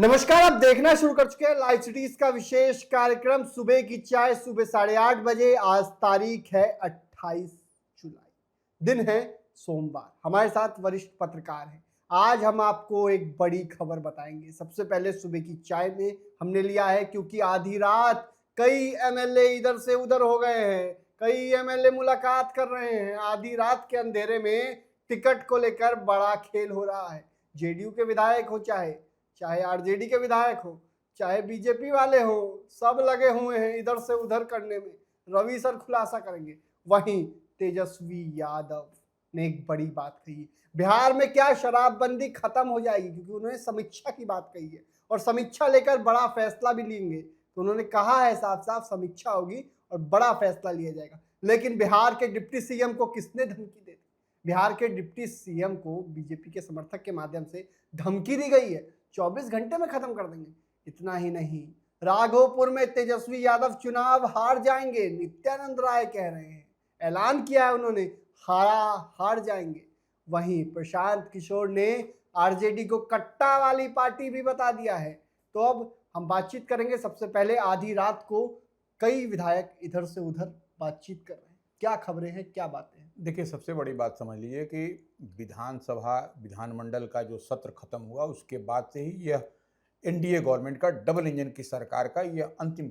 नमस्कार, आप देखना शुरू कर चुके हैं लाइव सिटीज का विशेष कार्यक्रम सुबह की चाय। सुबह 8:30 बजे। आज तारीख है 28 जुलाई, दिन है सोमवार। हमारे साथ वरिष्ठ पत्रकार हैं। आज हम आपको एक बड़ी खबर बताएंगे। सबसे पहले सुबह की चाय में हमने लिया है क्योंकि आधी रात कई एमएलए इधर से उधर हो गए हैं, कई एमएलए मुलाकात कर रहे हैं। आधी रात के अंधेरे में टिकट को लेकर बड़ा खेल हो रहा है। जेडीयू के विधायक हो, चाहे आरजेडी के विधायक हो, चाहे बीजेपी वाले हो, सब लगे हुए हैं इधर से उधर करने में। रवि सर खुलासा करेंगे। वहीं तेजस्वी यादव ने एक बड़ी बात कही है। बिहार में क्या शराबबंदी खत्म हो जाएगी, क्योंकि उन्होंने समीक्षा की बात कही है और समीक्षा लेकर बड़ा फैसला भी लेंगे। तो उन्होंने कहा है साफ साफ समीक्षा होगी और बड़ा फैसला लिया जाएगा। लेकिन बिहार के डिप्टी सीएम को किसने धमकी दे दी? बिहार के डिप्टी सीएम को बीजेपी के समर्थक के माध्यम से धमकी दी गई है, 24 घंटे में खत्म कर देंगे। इतना ही नहीं, राघोपुर में तेजस्वी यादव चुनाव हार जाएंगे, नित्यानंद राय कह रहे हैं। ऐलान किया है उन्होंने, हार जाएंगे। वहीं प्रशांत किशोर ने आरजेडी को कट्टा वाली पार्टी भी बता दिया है। तो अब हम बातचीत करेंगे। सबसे पहले आधी रात को कई विधायक इधर से उधर बातचीत कर रहे हैं। क्या खबरें हैं, क्या बातें हैं? देखिए, सबसे बड़ी बात समझ लीजिए कि विधानमंडल का जो सत्र खत्म हुआ उसके बाद से ही यह एनडीए गवर्नमेंट का डबल इंजन की सरकार का यह अंतिम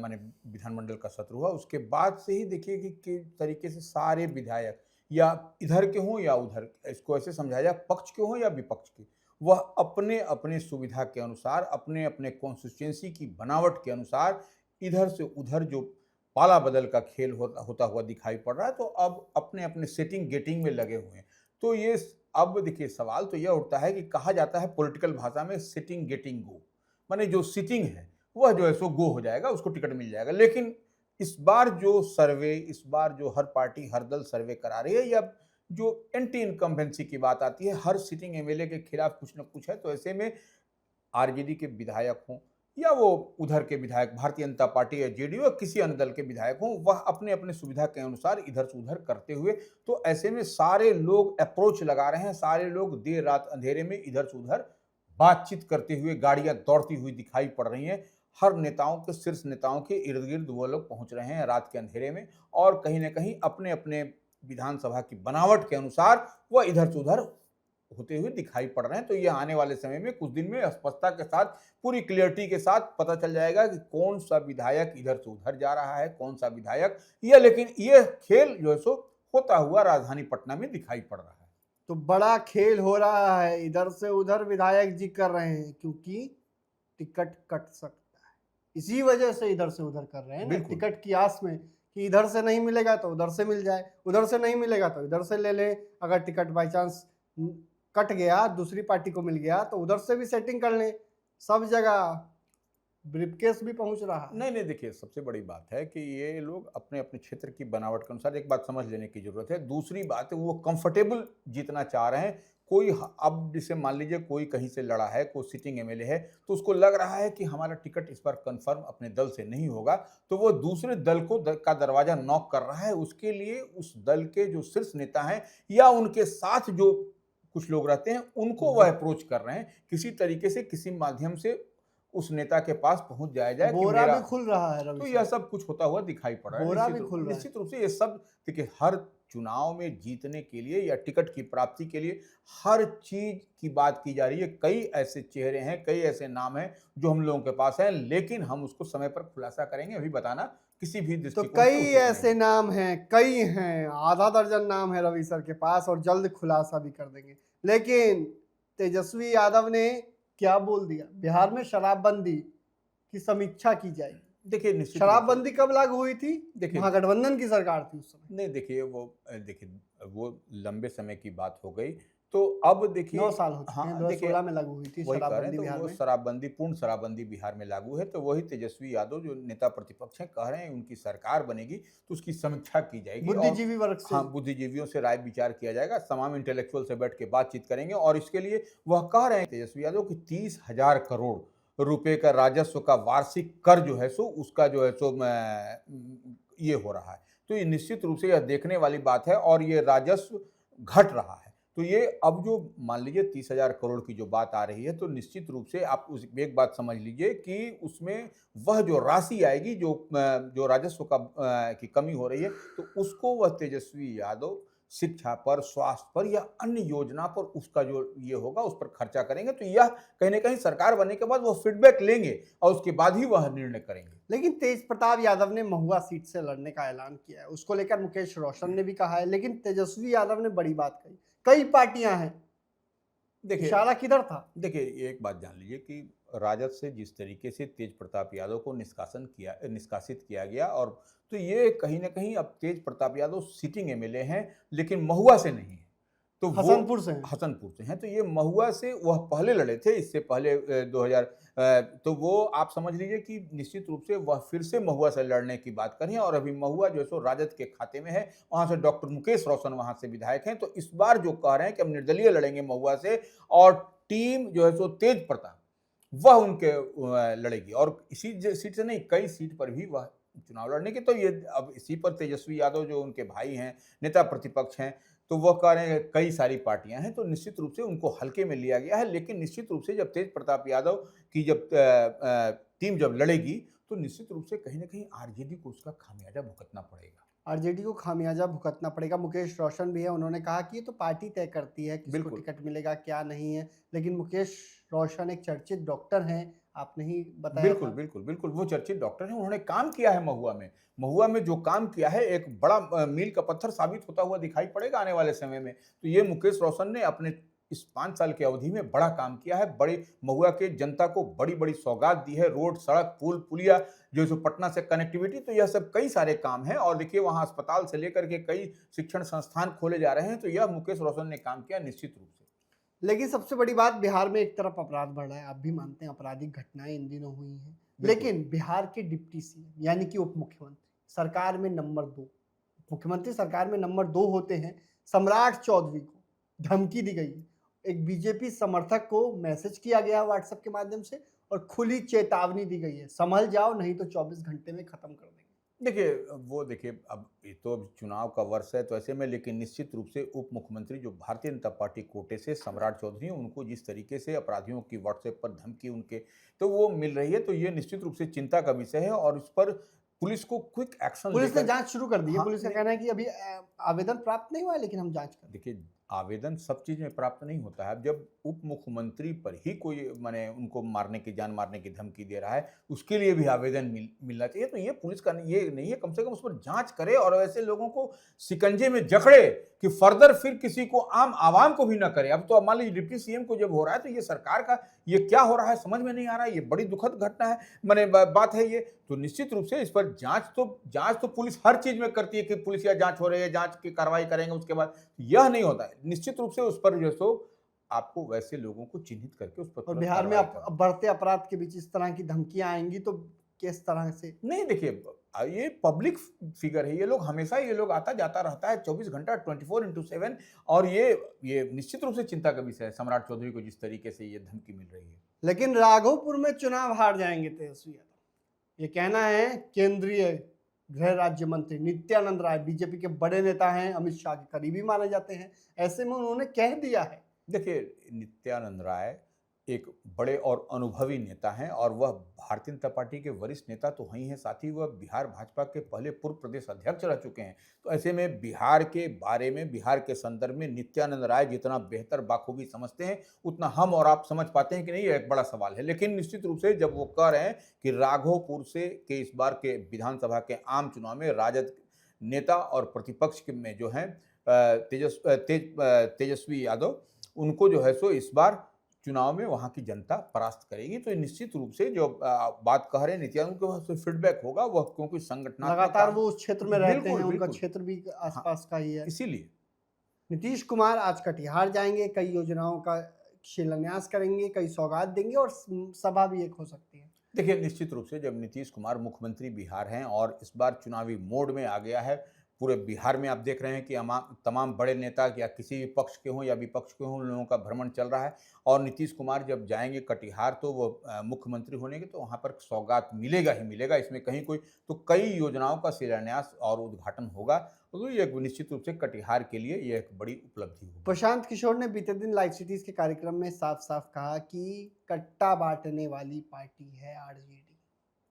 माने विधानमंडल का सत्र हुआ। उसके बाद से ही देखिए कि किस तरीके से सारे विधायक या इधर के हों या उधर, इसको ऐसे समझाया जाए, पक्ष के हों या विपक्ष के, वह अपने अपने सुविधा के अनुसार, अपने अपने कॉन्स्टिट्यूएंसी की बनावट के अनुसार इधर से उधर जो पाला बदल का खेल होता हुआ दिखाई पड़ रहा है। तो अब अपने अपने सेटिंग गेटिंग में लगे हुए हैं। तो ये अब देखिए, सवाल तो यह उठता है कि कहा जाता है पॉलिटिकल भाषा में सिटिंग गेटिंग गो, माने जो सिटिंग है वह जो है सो गो हो जाएगा, उसको टिकट मिल जाएगा। लेकिन इस बार जो सर्वे, इस बार जो हर पार्टी हर दल सर्वे करा रही है, या जो एंटी इनकम्बेंसी की बात आती है, हर सिटिंग एमएलए के खिलाफ कुछ न कुछ है। तो ऐसे में आरजेडी के विधायक हों या वो उधर के विधायक, भारतीय जनता पार्टी या जेडीयू या किसी अन्य दल के विधायक हों, वह अपने अपने सुविधा के अनुसार इधर से उधर करते हुए, तो ऐसे में सारे लोग अप्रोच लगा रहे हैं। सारे लोग देर रात अंधेरे में इधर से उधर बातचीत करते हुए, गाड़ियां दौड़ती हुई दिखाई पड़ रही हैं। हर नेताओं के, शीर्ष नेताओं के इर्द गिर्द वो लोग पहुंच रहे हैं रात के अंधेरे में, और कहीं ना कहीं अपने अपने विधानसभा की बनावट के अनुसार वह इधर से उधर होते हुए दिखाई पड़ रहे हैं। तो यह आने वाले समय में कुछ दिन में स्पष्टता के साथ, पूरी क्लियरिटी के साथ पता चल जाएगा कि कौन सा विधायक इधर से उधर जा रहा है, कौन सा विधायक यह। लेकिन यह खेल जो है सो होता हुआ राजधानी पटना में दिखाई पड़ रहा है। तो बड़ा खेल हो रहा है, इधर से उधर विधायक जी कर रहे हैं, क्योंकि टिकट कट सकता है। इसी वजह से इधर से उधर कर रहे हैं ना, टिकट की आस में कि इधर से नहीं मिलेगा तो उधर से मिल जाए, उधर से नहीं मिलेगा तो इधर से ले ले। अगर टिकट बाई चांस कट गया, दूसरी पार्टी को मिल गया, तो उधर से भी सेटिंग कर लें। सब जगह ब्रीफकेस भी पहुंच रहा है। नहीं, देखिए, सबसे बड़ी बात है कि ये लोग अपने अपने क्षेत्र की बनावट के अनुसार एक बात समझ लेने की जरूरत है। दूसरी बात है, वो कंफर्टेबल जीतना चाह रहे हैं। कोई अब जैसे मान लीजिए कोई कहीं से लड़ा है, कोई सिटिंग एमएलए है, तो उसको लग रहा है कि हमारा टिकट इस बार कंफर्म अपने दल से नहीं होगा, तो वो दूसरे दल का दरवाजा नॉक कर रहा है। उसके लिए उस दल के जो शीर्ष नेता हैं या उनके साथ जो कुछ लोग रहते हैं, उनको वह अप्रोच कर रहे हैं, किसी तरीके से, किसी माध्यम से उस नेता के पास पहुंच जाया जाए। बोरा भी खुल रहा है, तो यह सब कुछ होता हुआ दिखाई पड़ रहा है। बोरा भी खुल रहा है। निश्चित रूप से ये सब देखिए, हर चुनाव में जीतने के लिए या टिकट की प्राप्ति के लिए हर चीज की बात की जा रही है। कई ऐसे चेहरे हैं, कई ऐसे नाम हैं जो हम लोगों के पास हैं, लेकिन हम उसको समय पर खुलासा करेंगे। अभी बताना किसी भी दृष्टिकोण तो कई ऐसे नाम हैं, कई हैं, आधा दर्जन नाम है रवि सर के पास, और जल्द खुलासा भी कर देंगे। लेकिन तेजस्वी यादव ने क्या बोल दिया? बिहार में शराबबंदी की समीक्षा की जाएगी। देखिए, शराबबंदी कब लागू हुई थी? देखिए, महागठबंधन की सरकार थी उस समय। नहीं, देखिए वो लंबे समय की बात हो गई। तो अब देखिए 9 साल हो चुके हैं। 2016 में लागू हुई थी शराबबंदी बिहार में। शराबबंदी, पूर्ण शराबबंदी बिहार में लागू है। तो वही तेजस्वी यादव जो नेता प्रतिपक्ष हैं कह रहे हैं उनकी सरकार बनेगी तो उसकी समीक्षा की जाएगी, बुद्धिजीवी वर्ग से, बुद्धिजीवियों से राय विचार किया जाएगा, तमाम इंटेलेक्चुअल से बैठ के बातचीत करेंगे। और इसके लिए वह कह रहे हैं तेजस्वी यादव कि 30,000 करोड़ रुपए का राजस्व का वार्षिक कर जो है सो उसका जो है सो ये हो रहा है। तो ये निश्चित रूप से यह देखने वाली बात है, और ये राजस्व घट रहा है। तो ये अब जो मान लीजिए 30,000 करोड़ की जो बात आ रही है, तो निश्चित रूप से आप उस एक बात समझ लीजिए कि उसमें वह जो राशि आएगी जो राजस्व की कमी हो रही है, तो उसको वह तेजस्वी यादव शिक्षा पर, स्वास्थ्य पर या अन्य योजना पर उसका जो ये होगा उस पर खर्चा करेंगे। तो यह कहीं न कहीं सरकार बनने के बाद वो फीडबैक लेंगे और उसके बाद ही वह निर्णय करेंगे। लेकिन तेज प्रताप यादव ने महुआ सीट से लड़ने का ऐलान किया है, उसको लेकर मुकेश रोशन ने भी कहा है, लेकिन तेजस्वी यादव ने बड़ी बात कही, कई पार्टियां हैं, देखिए इशारा किधर था? देखिए, एक बात जान लीजिए कि राजद से जिस तरीके से तेज प्रताप यादव को निष्कासित किया गया, और तो ये कहीं न कहीं अब तेज प्रताप यादव सिटिंग एमएलए हैं, लेकिन महुआ से नहीं है। तो वो हसनपुर से हैं। हसनपुर से हैं, तो ये महुआ से वह पहले लड़े थे, इससे पहले 2000 तो वो आप समझ लीजिए कि निश्चित रूप से वह फिर से महुआ से लड़ने की बात कर रहे हैं, और अभी महुआ जो है सो राजद के खाते में है, वहाँ से डॉक्टर मुकेश रोशन वहाँ से विधायक हैं। तो इस बार जो कह रहे हैं कि हम निर्दलीय लड़ेंगे महुआ से, और टीम जो है सो तेज प्रताप वह उनके लड़ेगी, और सीट से नहीं, कई सीट पर भी वह चुनाव लड़ने की। तो ये अब इसी पर तेजस्वी यादव जो उनके भाई हैं, नेता प्रतिपक्ष हैं, तो वह कह रहे हैं कई सारी पार्टियां हैं, तो निश्चित रूप से उनको हल्के में लिया गया है। लेकिन निश्चित रूप से जब तेज प्रताप यादव की टीम जब लड़ेगी, तो निश्चित रूप से कहीं ना कहीं आरजेडी को उसका खामियाजा भुगतना पड़ेगा। आरजेडी को खामियाजा भुगतना पड़ेगा। मुकेश रोशन भी है, उन्होंने कहा कि ये तो पार्टी तय करती है किसको बिल्कुल। टिकट मिलेगा क्या नहीं है, लेकिन मुकेश रोशन एक चर्चित डॉक्टर हैं, आपने ही बताया बिल्कुल, था। बिल्कुल, बिल्कुल, वो चर्चित डॉक्टर हैं, उन्होंने काम किया है महुआ में। महुआ में जो काम किया है, एक बड़ा मील का पत्थर साबित होता हुआ दिखाई पड़ेगा आने वाले समय में। तो ये मुकेश रोशन ने अपने इस 5 साल की अवधि में बड़ा काम किया है, बड़े महुआ के जनता को बड़ी-बड़ी सौगात दी है, रोड, सड़क, पुल, पुलिया, जो सो पटना से कनेक्टिविटी, तो यह सब कई सारे काम हैं। और देखिए वहाँ अस्पताल से लेकर के कई शिक्षण संस्थान खोले जा रहे हैं, तो यह मुकेश रोशन ने काम किया निश्चित रूप से। लेकिन सबसे बड़ी बात, बिहार में एक तरफ अपराध बढ़ रहा है, आप भी मानते हैं आपराधिक घटनाएं इन दिनों हुई हैं, बिल्कुल। लेकिन बिहार के डिप्टी सीएम यानी कि उप मुख्यमंत्री सरकार में नंबर 2, मुख्यमंत्री सरकार में नंबर 2 होते हैं, सम्राट चौधरी को धमकी दी गई है। एक बीजेपी समर्थक को मैसेज किया गया व्हाट्सएप के माध्यम से और खुली चेतावनी दी गई है, संभल जाओ नहीं तो 24 घंटे में खत्म कर देंगे। देखिए, अब ये तो अब चुनाव का वर्ष है, तो ऐसे में लेकिन निश्चित रूप से उप मुख्यमंत्री जो भारतीय जनता पार्टी कोटे से सम्राट चौधरी हैं, उनको जिस तरीके से अपराधियों की व्हाट्सएप पर धमकी उनके तो वो मिल रही है, तो ये निश्चित रूप से चिंता का विषय है, और इस पर पुलिस को क्विक एक्शन पुलिस ने लेकर। जांच शुरू कर दी है। हाँ, पुलिस का नहीं, कहना है कि अभी आवेदन प्राप्त नहीं हुआ है, लेकिन हम जांच कर। देखिए, आवेदन सब चीज़ में प्राप्त नहीं होता है। अब जब उप मुख्यमंत्री पर ही कोई माने उनको मारने की, जान मारने की धमकी दे रहा है, उसके लिए भी आवेदन मिलना चाहिए। तो ये पुलिस का ये नहीं है, कम से कम उस पर जांच करे और ऐसे लोगों को शिकंजे में जकड़े कि फर्दर फिर किसी को, आम आवाम को भी ना करे। अब तो मान लीजिए डिप्टी सीएम को जब हो रहा है, तो ये सरकार का ये क्या हो रहा है समझ में नहीं आ रहा है। ये बड़ी दुखद घटना है, माने बात है ये। तो निश्चित रूप से इस पर जांच तो पुलिस हर चीज में करती है कि पुलिस या जांच हो रही है, जांच की कार्रवाई करेंगे, उसके बाद यह नहीं होता है। निश्चित रूप से उस पर जो है सो आपको वैसे लोगों को चिन्हित करके उस पर और तुरंत बिहार में कार्रवाई करना। अब बढ़ते अपराध के बीच इस तरह की धमकियां आएंगी तो किस तरह से? नहीं, देखिए, ये पब्लिक फिगर है, ये लोग हमेशा, ये लोग आता जाता रहता है 24 घंटा 24/7, और ये निश्चित रूप से चिंता का विषय है सम्राट चौधरी को जिस तरीके से ये धमकी मिल रही है। लेकिन राघोपुर में चुनाव हार जाएंगे तेजस्वी यादव, ये कहना है केंद्रीय गृह राज्य मंत्री नित्यानंद राय, बीजेपी के बड़े नेता हैं, अमित शाह के करीबी माने जाते हैं। ऐसे में उन्होंने कह दिया है। देखिए, नित्यानंद राय एक बड़े और अनुभवी नेता हैं, और वह भारतीय जनता पार्टी के वरिष्ठ नेता तो हैं ही हैं, साथ ही वह बिहार भाजपा के पहले पूर्व प्रदेश अध्यक्ष रह चुके हैं। तो ऐसे में बिहार के बारे में, बिहार के संदर्भ में नित्यानंद राय जितना बेहतर बाखूबी समझते हैं, उतना हम और आप समझ पाते हैं कि नहीं, ये एक बड़ा सवाल है। लेकिन निश्चित रूप से जब वो कह रहे हैं कि राघोपुर से के इस बार के विधानसभा के आम चुनाव में राजद नेता और प्रतिपक्ष में जो हैं तेजस्वी यादव, उनको जो है सो इस बार चुनाव में वहां की जनता परास्त करेगी। तो निश्चित रूप से जो बात कह रहे हैं नित्यानंद के वहां से फीडबैक होगा, वह क्योंकि संगठनात्मक लगातार वो उस क्षेत्र में रहते बिल्कुल, हैं, उनका बिल्कुल। क्षेत्र भी हाँ, आसपास का ही है। इसीलिए नीतीश कुमार आज कटिहार जाएंगे, कई योजनाओं का शिलान्यास करेंगे, कई सौगात देंगे और सभा भी एक हो सकती है। देखिए, निश्चित रूप से जब नीतीश कुमार मुख्यमंत्री बिहार हैं और इस बार चुनावी मोड में आ गया है, पूरे बिहार में आप देख रहे हैं कि तमाम बड़े नेता या किसी भी पक्ष के हों या विपक्ष के हों, उन लोगों का भ्रमण चल रहा है। और नीतीश कुमार जब जाएंगे कटिहार, तो वो मुख्यमंत्री होने के, तो वहाँ पर सौगात मिलेगा ही मिलेगा, इसमें कहीं कोई, तो कई योजनाओं का शिलान्यास और उद्घाटन होगा। तो ये निश्चित रूप से कटिहार के लिए ये एक बड़ी उपलब्धि होगी। प्रशांत किशोर ने बीते दिन लाइव सिटीज के कार्यक्रम में साफ साफ कहा कि कट्टा बांटने वाली पार्टी है आरजेडी।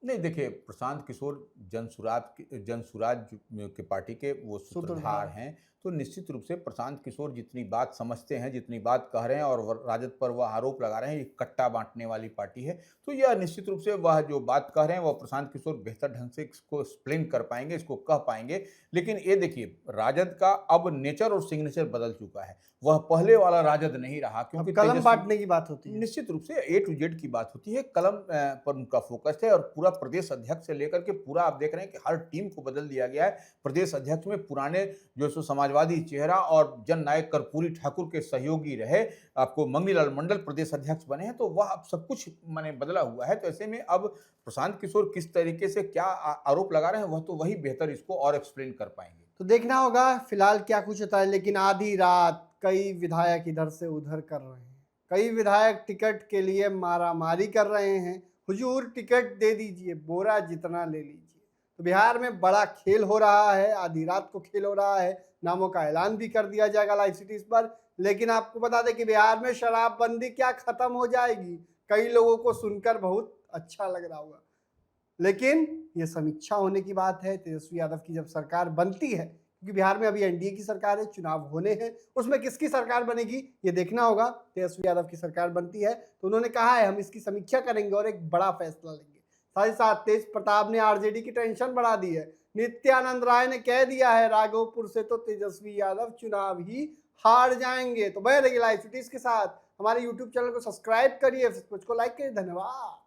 नहीं देखिए, प्रशांत किशोर जनसुराज के पार्टी के वो सूत्रधार हैं, तो निश्चित रूप से प्रशांत किशोर जितनी बात समझते हैं, जितनी बात कह रहे हैं और राजद पर वह आरोप लगा रहे हैं ये कट्टा बांटने वाली पार्टी है, तो यह निश्चित रूप से वह जो बात कह रहे हैं वह प्रशांत किशोर बेहतर ढंग से इसको एक्सप्लेन कर पाएंगे, इसको कह पाएंगे। लेकिन ये देखिए, राजद का अब नेचर और सिग्नेचर बदल चुका है, वह पहले वाला राजद नहीं रहा, क्योंकि अब कलम बांटने की बात होती है। निश्चित रूप से ए टू जेड की बात होती है, कलम पर उनका फोकस है और पूरा प्रदेश अध्यक्ष से लेकर के पूरा आप देख रहे हैं कि हर टीम को बदल दिया गया है। प्रदेश अध्यक्ष में पुराने जो सो समाजवादी चेहरा और जन नायक कर्पूरी ठाकुर के सहयोगी रहे, आपको मंगीलाल मंडल प्रदेश अध्यक्ष बने हैं, तो वह अब सब कुछ माने बदला हुआ है। तो ऐसे में अब प्रशांत किशोर किस तरीके से क्या आरोप लगा रहे हैं वह तो वही बेहतर इसको और एक्सप्लेन कर पाएंगे। तो देखना होगा फिलहाल क्या कुछ होता है, लेकिन आधी रात कई विधायक इधर से उधर कर रहे हैं, कई विधायक टिकट के लिए मारामारी कर रहे हैं। हुजूर टिकट दे दीजिए, बोरा जितना ले लीजिए। तो बिहार में बड़ा खेल हो रहा है, आधी रात को खेल हो रहा है, नामों का ऐलान भी कर दिया जाएगा लाइव सिटीज पर। लेकिन आपको बता दें कि बिहार में शराबबंदी क्या खत्म हो जाएगी, कई लोगों को सुनकर बहुत अच्छा लग रहा होगा, लेकिन ये समीक्षा होने की बात है। तेजस्वी यादव की जब सरकार बनती है, क्योंकि बिहार में अभी एनडीए की सरकार है, चुनाव होने हैं, उसमें किसकी सरकार बनेगी ये देखना होगा। तेजस्वी यादव की सरकार बनती है तो उन्होंने कहा है हम इसकी समीक्षा करेंगे और एक बड़ा फैसला लेंगे। साथ ही साथ तेज प्रताप ने आरजेडी की टेंशन बढ़ा दी है। नित्यानंद राय ने कह दिया है राघोपुर से तो तेजस्वी यादव चुनाव ही हार जाएंगे। तो बने रहिए लाइव सिटीज के साथ, हमारे यूट्यूब चैनल को सब्सक्राइब करिए, फेसबुक को लाइक करिए। धन्यवाद।